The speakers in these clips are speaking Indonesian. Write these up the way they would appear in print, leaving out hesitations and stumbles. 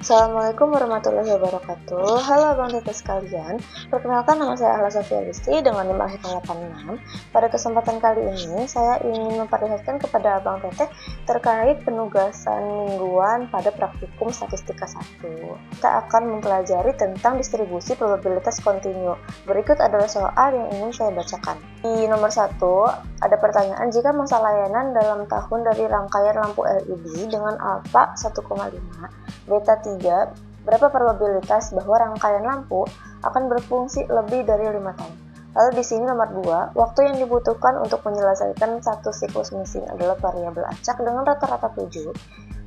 Assalamualaikum warahmatullahi wabarakatuh. Halo Abang Teteh sekalian, perkenalkan nama saya Ahla Sofia Listi dengan NIM 86. Pada kesempatan kali ini, saya ingin memperlihatkan kepada Abang Teteh terkait penugasan mingguan pada praktikum statistika 1. Kita akan mempelajari tentang distribusi probabilitas kontinu. Berikut adalah soal yang ingin saya bacakan. Di nomor 1, ada pertanyaan jika masa layanan dalam tahun dari rangkaian lampu LED dengan alfa 1,5, beta 3, berapa probabilitas bahwa rangkaian lampu akan berfungsi lebih dari 5 tahun. Lalu di sini nomor 2, waktu yang dibutuhkan untuk menyelesaikan satu siklus mesin adalah variabel acak dengan rata-rata 7.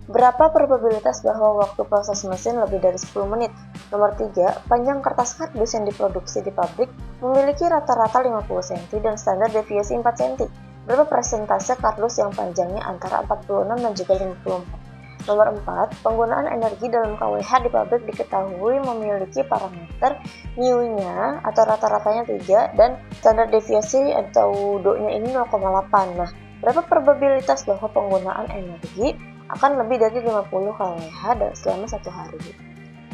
Berapa probabilitas bahwa waktu proses mesin lebih dari 10 menit? Nomor 3, panjang kertas kardus yang diproduksi di pabrik memiliki rata-rata 50 cm dan standar deviasi 4 cm. Berapa persentase kardus yang panjangnya antara 46 dan juga 54? Nomor 4, penggunaan energi dalam kWh di pabrik diketahui memiliki parameter mu-nya atau rata-ratanya 3 dan standar deviasi atau do-nya ini 0,8. Nah, berapa probabilitas bahwa penggunaan energi akan lebih dari 50 kWh selama 1 hari?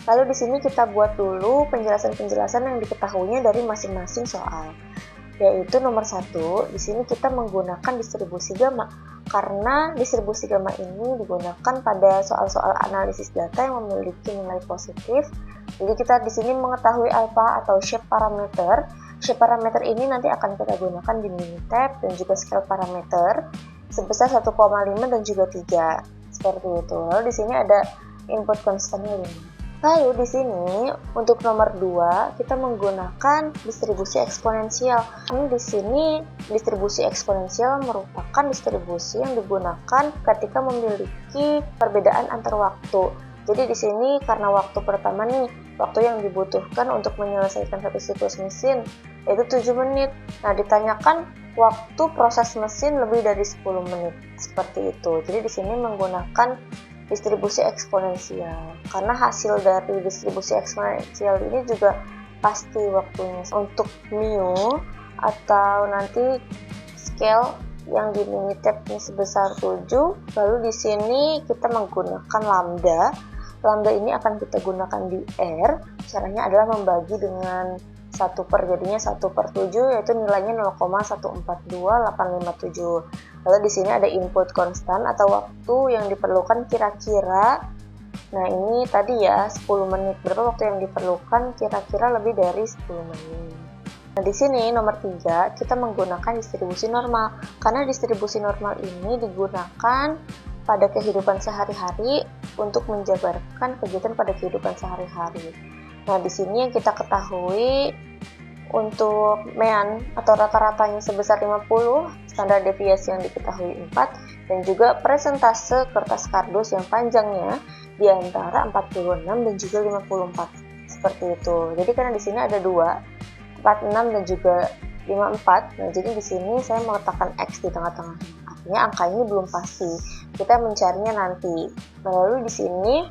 Lalu di sini kita buat dulu penjelasan-penjelasan yang diketahuinya dari masing-masing soal. Yaitu nomor 1, di sini kita menggunakan distribusi gamma karena distribusi gamma ini digunakan pada soal-soal analisis data yang memiliki nilai positif. Jadi kita di sini mengetahui alpha atau shape parameter. Shape parameter ini nanti akan kita gunakan di Minitab dan juga scale parameter sebesar 1,5 dan juga 3. Seperti itu. Lalu di sini ada input constantnya 5. Lalu di sini untuk nomor 2 kita menggunakan distribusi eksponensial. Di sini distribusi eksponensial merupakan distribusi yang digunakan ketika memiliki perbedaan antar waktu. Jadi di sini karena waktu pertama nih, waktu yang dibutuhkan untuk menyelesaikan satu siklus mesin yaitu 7 menit. Nah, ditanyakan waktu proses mesin lebih dari 10 menit. Seperti itu. Jadi di sini menggunakan distribusi eksponensial karena hasil dari distribusi eksponensial ini juga pasti waktunya. Untuk mu atau nanti scale yang di Minitab ini sebesar 7, lalu di sini kita menggunakan lambda. Lambda ini akan kita gunakan di R. Caranya adalah membagi dengan 1/, jadinya 1/7 yaitu nilainya 0,142857. Lalu di sini ada input konstan atau waktu yang diperlukan kira-kira. Nah, ini tadi ya 10 menit. Berapa waktu yang diperlukan kira-kira lebih dari 10 menit. Nah, di sini nomor 3 kita menggunakan distribusi normal. Karena distribusi normal ini digunakan pada kehidupan sehari-hari untuk menjabarkan kegiatan pada kehidupan sehari-hari. Nah, di sini yang kita ketahui untuk mean atau rata-ratanya sebesar 50, standar deviasi yang diketahui 4, dan juga persentase kertas kardus yang panjangnya di antara 46 dan juga 54. Seperti itu. Jadi karena di sini ada 2, 46 dan juga 54. Nah, jadi di sini saya meletakkan X di tengah-tengah. Artinya angka ini belum pasti. Kita mencarinya nanti. Nah, lalu di sini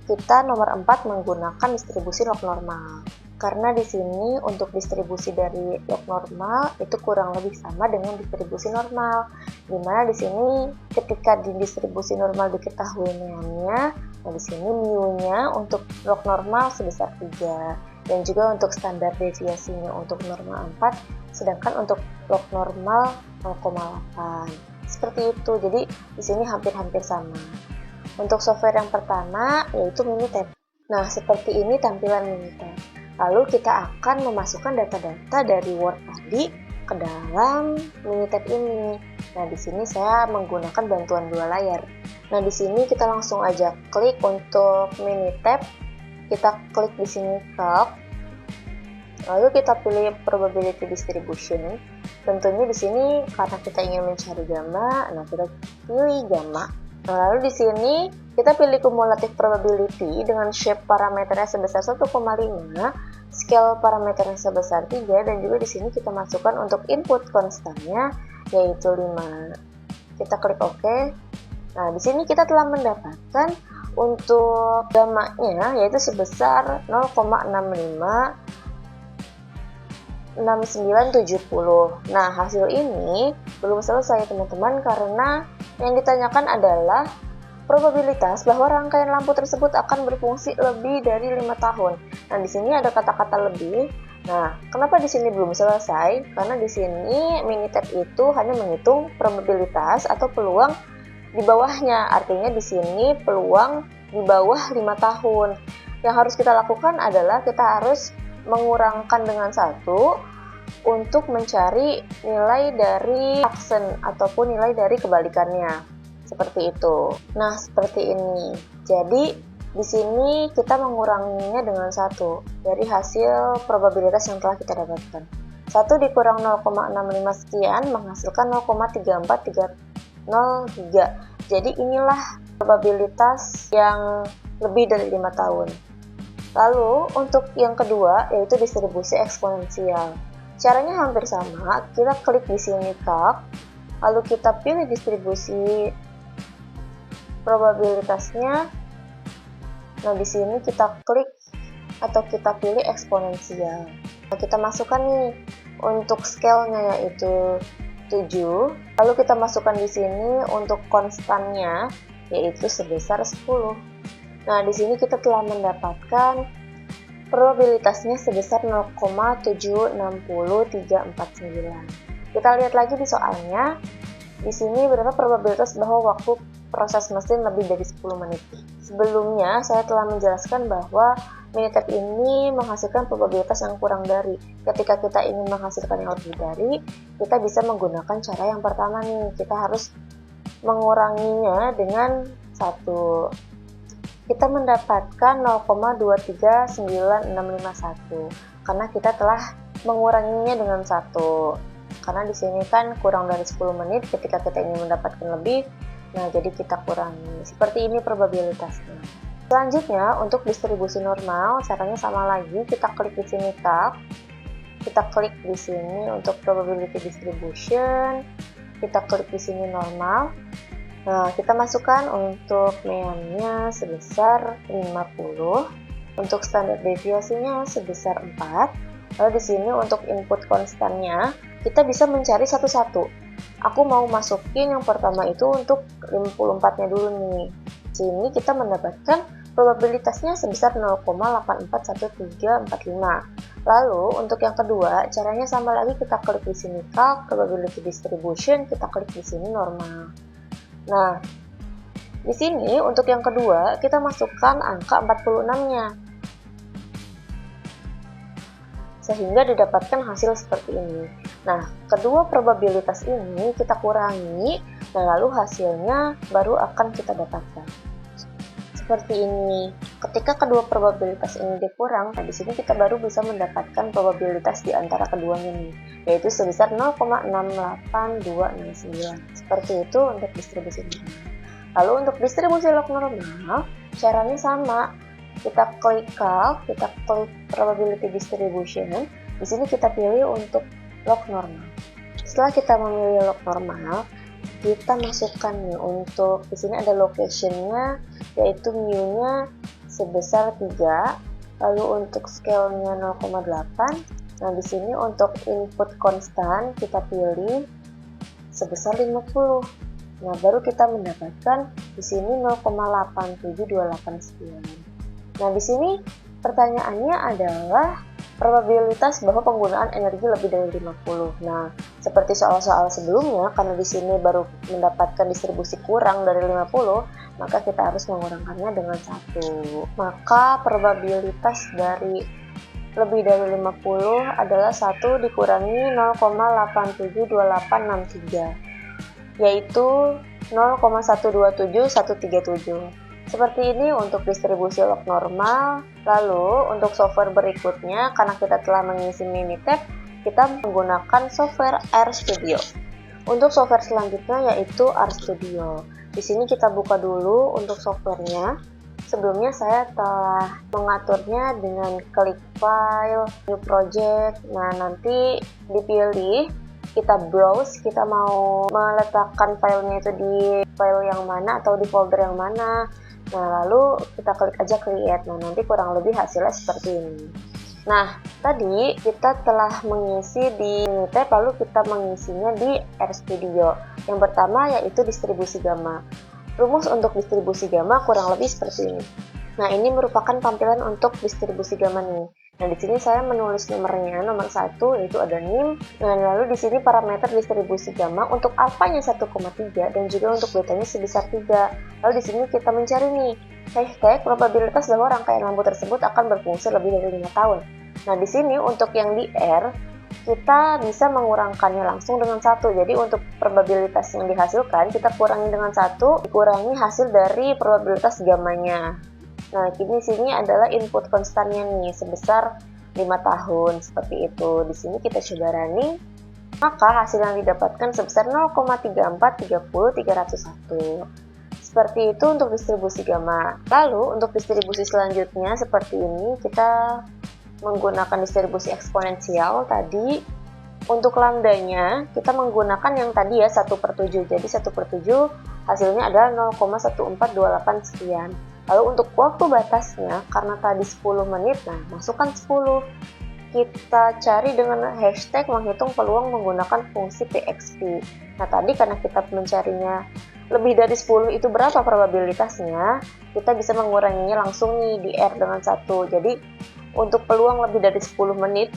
kita nomor 4 menggunakan distribusi log normal. Karena di sini untuk distribusi dari log normal itu kurang lebih sama dengan distribusi normal. Dimana di sini ketika di distribusi normal diketahui meannya, nah di sini mu-nya untuk log normal sebesar 3 dan juga untuk standar deviasinya untuk normal 4, sedangkan untuk log normal 0,8. Seperti itu. Jadi di sini hampir-hampir sama. Untuk software yang pertama yaitu Minitab. Nah, seperti ini tampilan Minitab. Lalu kita akan memasukkan data-data dari Word tadi ke dalam Minitab ini. Nah, di sini saya menggunakan bantuan 2 layar. Nah, di sini kita langsung aja klik untuk Minitab. Kita klik di sini Calc. Lalu kita pilih probability distribution. Tentunya di sini karena kita ingin mencari gamma, nah kita pilih gamma. Nah, lalu di sini kita pilih cumulative probability dengan shape parameternya sebesar 1,5, scale parameternya sebesar 3, dan juga di sini kita masukkan untuk input konstannya yaitu 5. Kita klik OK. Nah, di sini kita telah mendapatkan untuk gamma-nya yaitu sebesar 0,656970. Nah, hasil ini belum selesai teman-teman karena yang ditanyakan adalah probabilitas bahwa rangkaian lampu tersebut akan berfungsi lebih dari 5 tahun. Nah, di sini ada kata-kata lebih. Nah, kenapa di sini belum selesai? Karena di sini Minitab itu hanya menghitung probabilitas atau peluang di bawahnya. Artinya di sini peluang di bawah 5 tahun. Yang harus kita lakukan adalah kita harus mengurangkan dengan 1 untuk mencari nilai dari aksen ataupun nilai dari kebalikannya. Seperti itu. Nah, seperti ini. Jadi, di sini kita menguranginya dengan 1 dari hasil probabilitas yang telah kita dapatkan. 1 dikurang 0,65 sekian menghasilkan 0,34303. Jadi, inilah probabilitas yang lebih dari 5 tahun. Lalu, untuk yang kedua, yaitu distribusi eksponensial. Caranya hampir sama. Kita klik di sini calc, lalu kita pilih distribusi probabilitasnya. Nah, di sini kita klik atau kita pilih eksponensial. Nah, kita masukkan nih untuk scale-nya yaitu 7. Lalu kita masukkan di sini untuk konstannya yaitu sebesar 10. Nah, di sini kita telah mendapatkan probabilitasnya sebesar 0,760349. Kita lihat lagi di soalnya. Di sini berapa probabilitas bahwa waktu proses mesin lebih dari 10 menit. Sebelumnya, saya telah menjelaskan bahwa Minitab ini menghasilkan probabilitas yang kurang dari. Ketika kita ingin menghasilkan yang lebih dari, kita bisa menggunakan cara yang pertama nih. Kita harus menguranginya dengan 1. Kita mendapatkan 0,239651 karena kita telah menguranginya dengan 1. Karena di sini kan kurang dari 10 menit ketika kita ingin mendapatkan lebih. Nah, jadi kita kurangi. Seperti ini probabilitasnya. Selanjutnya, untuk distribusi normal, caranya sama lagi. Kita klik di sini tab. Kita klik di sini untuk probability distribution. Kita klik di sini normal. Nah, kita masukkan untuk meannya sebesar 50. Untuk standar deviasinya sebesar 4. Lalu di sini untuk input konstannya, kita bisa mencari satu-satu. Aku mau masukin yang pertama itu untuk 54-nya dulu nih. Sini kita mendapatkan probabilitasnya sebesar 0,841345. Lalu untuk yang kedua, caranya sama lagi, kita klik di sini calc, probability distribution, kita klik di sini normal. Nah, di sini untuk yang kedua kita masukkan angka 46-nya. Sehingga didapatkan hasil seperti ini. Nah, kedua probabilitas ini kita kurangi, dan lalu hasilnya baru akan kita dapatkan. Seperti ini. Ketika kedua probabilitas ini dikurang, nah di sini kita baru bisa mendapatkan probabilitas di antara keduanya nih, yaitu sebesar 0,68269. Seperti itu untuk distribusi normal. Lalu untuk distribusi log normal, caranya sama. Kita klik calc, kita klik probability distribution. Di sini kita pilih untuk log normal. Setelah kita memilih log normal, kita masukkan nih untuk di sini ada location-nya yaitu mu-nya sebesar 3, lalu untuk scale-nya 0,8. Nah, di sini untuk input konstan kita pilih sebesar 50. Nah, baru kita mendapatkan di sini 0,8728 sekian. Nah, di sini pertanyaannya adalah probabilitas bahwa penggunaan energi lebih dari 50. Nah, seperti soal-soal sebelumnya, karena di sini baru mendapatkan distribusi kurang dari 50, maka kita harus mengurangkannya dengan 1. Maka probabilitas dari lebih dari 50 adalah 1 dikurangi 0,872863, yaitu 0,127137. Seperti ini untuk distribusi log normal. Lalu untuk software berikutnya, karena kita telah mengisi Minitab, kita menggunakan software RStudio. Untuk software selanjutnya yaitu RStudio. Di sini kita buka dulu untuk softwarenya. Sebelumnya saya telah mengaturnya dengan klik file, new project. Nah, nanti dipilih, kita browse, kita mau meletakkan filenya itu di file yang mana atau di folder yang mana. Nah, lalu kita klik aja create. Nah, nanti kurang lebih hasilnya seperti ini. Nah, tadi kita telah mengisi di Minitab, lalu kita mengisinya di RStudio. Yang pertama yaitu distribusi gamma. Rumus untuk distribusi gamma kurang lebih seperti ini. Nah, ini merupakan tampilan untuk distribusi gamma nih. Nah, di sini saya menulis nomornya, nomor 1 yaitu ada NIM. Nah, lalu di sini parameter distribusi gamma untuk alfanya 1,3 dan juga untuk betanya sebesar 3. Lalu di sini kita mencari nih hashtag probabilitas bahwa rangkaian lampu tersebut akan berfungsi lebih dari 5 tahun. Nah, di sini untuk yang di R, kita bisa mengurangkannya langsung dengan 1. Jadi untuk probabilitas yang dihasilkan, kita kurangi dengan 1, dikurangi hasil dari probabilitas gammanya. Nah, di sini adalah input konstannya nih, sebesar 5 tahun, seperti itu. Di sini kita coba running, maka hasil yang didapatkan sebesar 0,3430301. Seperti itu untuk distribusi gamma. Lalu, untuk distribusi selanjutnya seperti ini, kita menggunakan distribusi eksponensial tadi. Untuk lambdanya, kita menggunakan yang tadi ya, 1/7. Jadi 1/7 hasilnya adalah 0,1428 sekian. Lalu untuk waktu batasnya, karena tadi 10 menit, nah masukkan 10. Kita cari dengan hashtag menghitung peluang menggunakan fungsi PXP. Nah tadi karena kita mencarinya lebih dari 10 itu berapa probabilitasnya, kita bisa menguranginya langsung nih di R dengan 1. Jadi untuk peluang lebih dari 10 menit,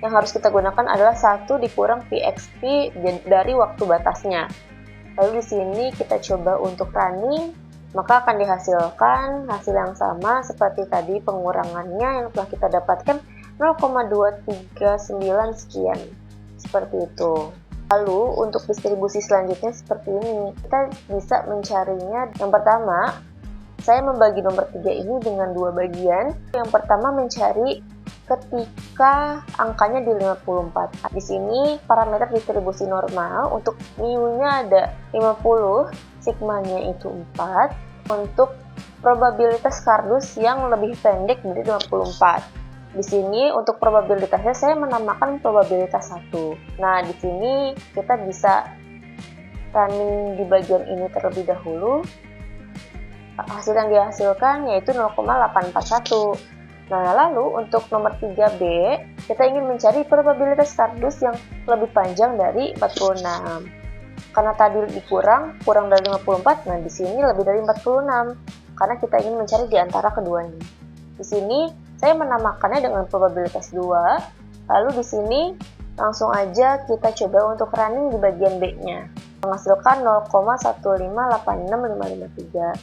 yang harus kita gunakan adalah 1 dikurang PXP dari waktu batasnya. Lalu di sini kita coba untuk running, maka akan dihasilkan hasil yang sama seperti tadi pengurangannya yang telah kita dapatkan 0,239 sekian. Seperti itu. Lalu untuk distribusi selanjutnya seperti ini. Kita bisa mencarinya. Yang pertama, saya membagi nomor 3 ini dengan 2 bagian. Yang pertama mencari ketika angkanya di 54. Di sini parameter distribusi normal untuk mu-nya ada 50, sigmanya itu 4. Untuk probabilitas kardus yang lebih pendek dari 54. Di sini untuk probabilitasnya saya menamakan probabilitas 1. Nah, di sini kita bisa running di bagian ini terlebih dahulu. Hasil yang dihasilkan yaitu 0,841. Nah, lalu untuk nomor 3B, kita ingin mencari probabilitas kardus yang lebih panjang dari 46. Karena tadi kurang dari 54, nah di sini lebih dari 46. Karena kita ingin mencari di antara keduanya. Di sini saya menamakannya dengan probabilitas 2. Lalu di sini langsung aja kita coba untuk running di bagian B-nya. Menghasilkan 0,1586553.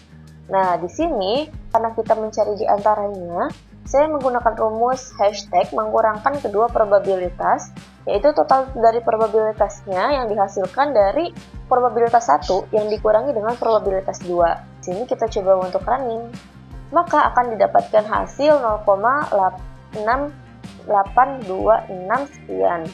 Nah, di sini karena kita mencari di antaranya, saya menggunakan rumus hashtag mengkurangkan kedua probabilitas, yaitu total dari probabilitasnya yang dihasilkan dari probabilitas 1 yang dikurangi dengan probabilitas 2. Di sini kita coba untuk running, maka akan didapatkan hasil 0,6826 sekian.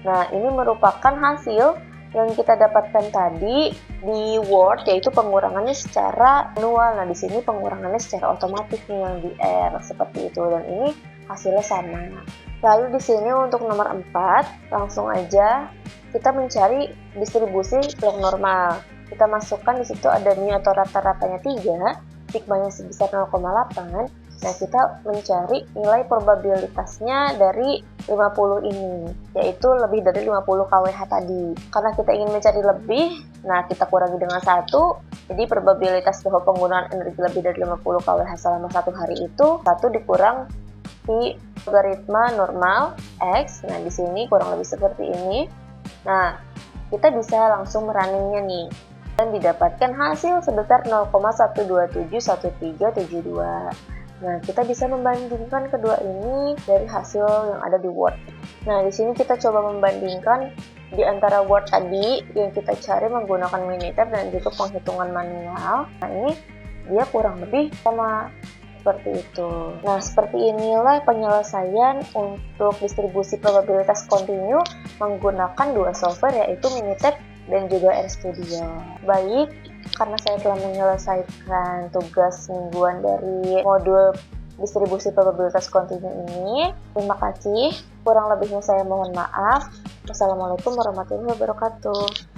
Nah, ini merupakan hasil yang kita dapatkan tadi di Word, yaitu pengurangannya secara manual. Nah, di sini pengurangannya secara otomatis nih yang di R, seperti itu. Dan ini hasilnya sama. Lalu di sini untuk nomor 4, langsung aja kita mencari distribusi log normal. Kita masukkan di situ ada mu atau rata-ratanya 3, sigmanya sebesar 0,8. Nah, kita mencari nilai probabilitasnya dari 50 ini, yaitu lebih dari 50 kWh tadi. Karena kita ingin mencari lebih, nah kita kurangi dengan 1, jadi probabilitas bahwa penggunaan energi lebih dari 50 kWh selama 1 hari itu 1 dikurang di logaritma normal X. Nah, di sini kurang lebih seperti ini. Nah, kita bisa langsung merunningnya nih, dan didapatkan hasil sebesar 0,1271372. Nah, kita bisa membandingkan kedua ini dari hasil yang ada di Word. Nah, di sini kita coba membandingkan di antara Word tadi yang kita cari menggunakan Minitab dan juga penghitungan manual. Nah, ini dia kurang lebih sama seperti itu. Nah, seperti inilah penyelesaian untuk distribusi probabilitas kontinu menggunakan dua software, yaitu Minitab dan juga RStudio. Baik, karena saya telah menyelesaikan tugas mingguan dari modul distribusi probabilitas kontinu ini. Terima kasih. Kurang lebihnya saya mohon maaf. Wassalamualaikum warahmatullahi wabarakatuh.